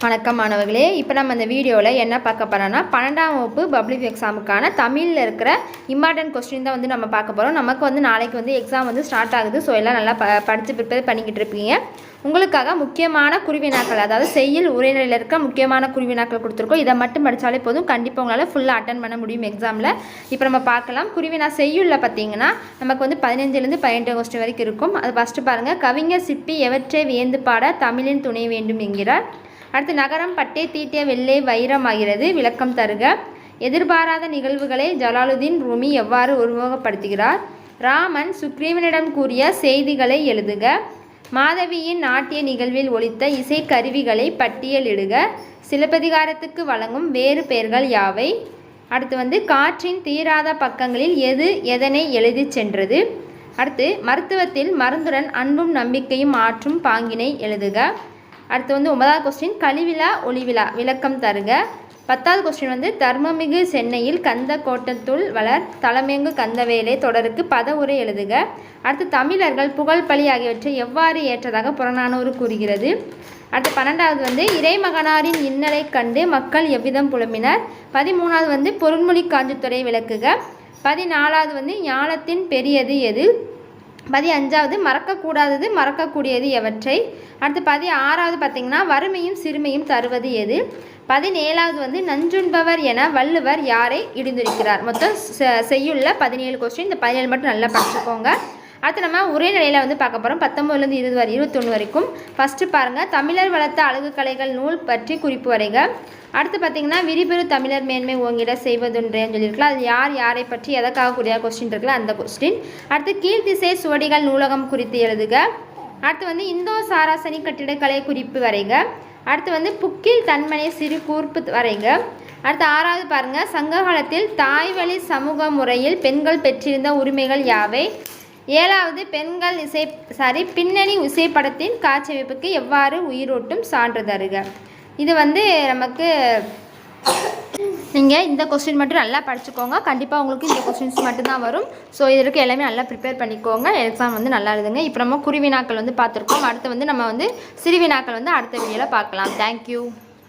வணக்கம் மாணவர்களே. இப்போ நம்ம இந்த வீடியோவில் என்ன பார்க்க போகிறோம்னா 12ஆம் வகுப்பு பப்ளிக் எக்ஸாமுக்கான தமிழில் இருக்கிற இம்பார்ட்டன்ட் கொஸ்டின் தான் நம்ம பார்க்க போகிறோம். நமக்கு நாளைக்கு எக்ஸாம் ஸ்டார்ட் ஆகுது. ஸோ எல்லாம் நல்லா படித்து ப்ரிப்பேர் பண்ணிக்கிட்டு இருப்பீங்க. உங்களுக்காக முக்கியமான குருவினாக்கள், அதாவது செய்யுள் உரைநடையில் இருக்க முக்கியமான குருவினாக்கள் கொடுத்துருக்கோம். இதை மட்டும் படித்தாலே போதும், கண்டிப்பாக உங்களால் ஃபுல்லாக அட்டன் பண்ண முடியும் எக்ஸாமில். இப்போ நம்ம பார்க்கலாம். குருவினா செய்யுளில் பார்த்தீங்கன்னா நமக்கு 15லேருந்து 18 கொஸ்டின் வரைக்கும் இருக்கும். அது ஃபஸ்ட்டு பாருங்கள். கவிஞர் சிற்பி எவற்றை வியந்து பாட தமிழின் துணை வேண்டும் என்கிறார். அடுத்து நகரம் பட்டே தீட்டிய வெள்ளை வைரமாகிறது, விளக்கம் தருக. எதிர்பாராத நிகழ்வுகளை ஜலாலுதீன் ரூமி எவ்வாறு உருவகப்படுத்துகிறார்? ராமன் சுக்ரீவனிடம் கூறிய செய்திகளை எழுதுக. மாதவியின் நாட்டிய நிகழ்வில் ஒலித்த இசைக்கருவிகளை பட்டியலிடுக. சிலப்பதிகாரத்துக்கு வழங்கும் வேறு பெயர்கள் யாவை? அடுத்து காற்றின் தீராத பக்கங்களில் எது எதனை எழுதி சென்றது? அடுத்து மருத்துவத்தில் மருந்துடன் அன்பும் நம்பிக்கையும் ஆற்றும் பாங்கினை எழுதுக. அடுத்து 9வது கொஸ்டின் கலிவிழா ஒளிவிழா, விளக்கம் தருக. 10வது கொஸ்டின் தர்மமிகு சென்னையில் கந்த கோட்டத்துள் வளர் தலைமையங்கு கந்தவேலை தொடருக்கு பத உரை எழுதுக. அடுத்து தமிழர்கள் புகழ்பலி ஆகியவற்றை எவ்வாறு ஏற்றதாக புறநானூறு கூறுகிறது? அடுத்து 12வது இறைமகனாரின் இன்னலை கண்டு மக்கள் எவ்விதம் புலம்பினர்? 13வது பொருண்மொழி காஞ்சித்துறை விளக்குக. 14வது ஞாலத்தின் பெரியது எது? 15வது மறக்கக்கூடாதது மறக்கக்கூடியது எவற்றை? அடுத்து 16வது பார்த்திங்கன்னா வறுமையும் சிறுமையும் தருவது எது? 17வது நஞ்சுண்பவர் என வள்ளுவர் யாரை இடிந்துரைக்கிறார்? மொத்தம் செய்யுள்ள 17 கொஸ்டின். இந்த 17 மட்டும் நல்லா படிச்சுக்கோங்க. அடுத்து நம்ம உரைநடையில் பார்க்க போகிறோம். 19லேருந்து 21 வரைக்கும். ஃபஸ்ட்டு பாருங்கள். தமிழர் வளர்த்த அழகு கலைகள் நூல் பற்றி குறிப்பு வரைக. அடுத்து பார்த்திங்கன்னா விரிபெரு தமிழர் மேன்மை ஓங்கிட செய்வதொன்றேன்னு சொல்லியிருக்கலாம். அது யார் யாரை பற்றி எதற்காக கூடிய கொஸ்டின் இருக்குல்ல, அந்த கொஸ்டின். அடுத்து கீழ்த்திசை சுவடிகள் நூலகம் குறித்து எழுதுக. அடுத்து இந்தோ சாராசனி கட்டிடக்கலை குறிப்பு வரைக. அடுத்து புக்கில் தன்மனை சிறு கூர்ப்பு வரைக. அடுத்து 6வது பாருங்கள். சங்க காலத்தில் தாய்வழி சமூக முறையில் பெண்கள் பெற்றிருந்த உரிமைகள் யாவை? 7வது பெண்கள் பின்னணி இசைப்படத்தின் காட்சியமைப்புக்கு எவ்வாறு உயிரோட்டும் சான்று தருக. இது நமக்கு நீங்கள் இந்த கொஸ்டின் மட்டும் நல்லா படிச்சுக்கோங்க. கண்டிப்பாக உங்களுக்கு இந்த கொஸ்டின்ஸ் மட்டும்தான் வரும். ஸோ இதற்கு எல்லாமே நல்லா ப்ரிப்பேர் பண்ணிக்கோங்க. எக்ஸாம் நல்லா எழுதுங்க. இப்போ நம்ம குருவினாக்கள் பார்த்துருக்கோம். அடுத்து நம்ம சிறுவினாக்கள் அடுத்த வீடியோவில் பார்க்கலாம். தேங்க்யூ.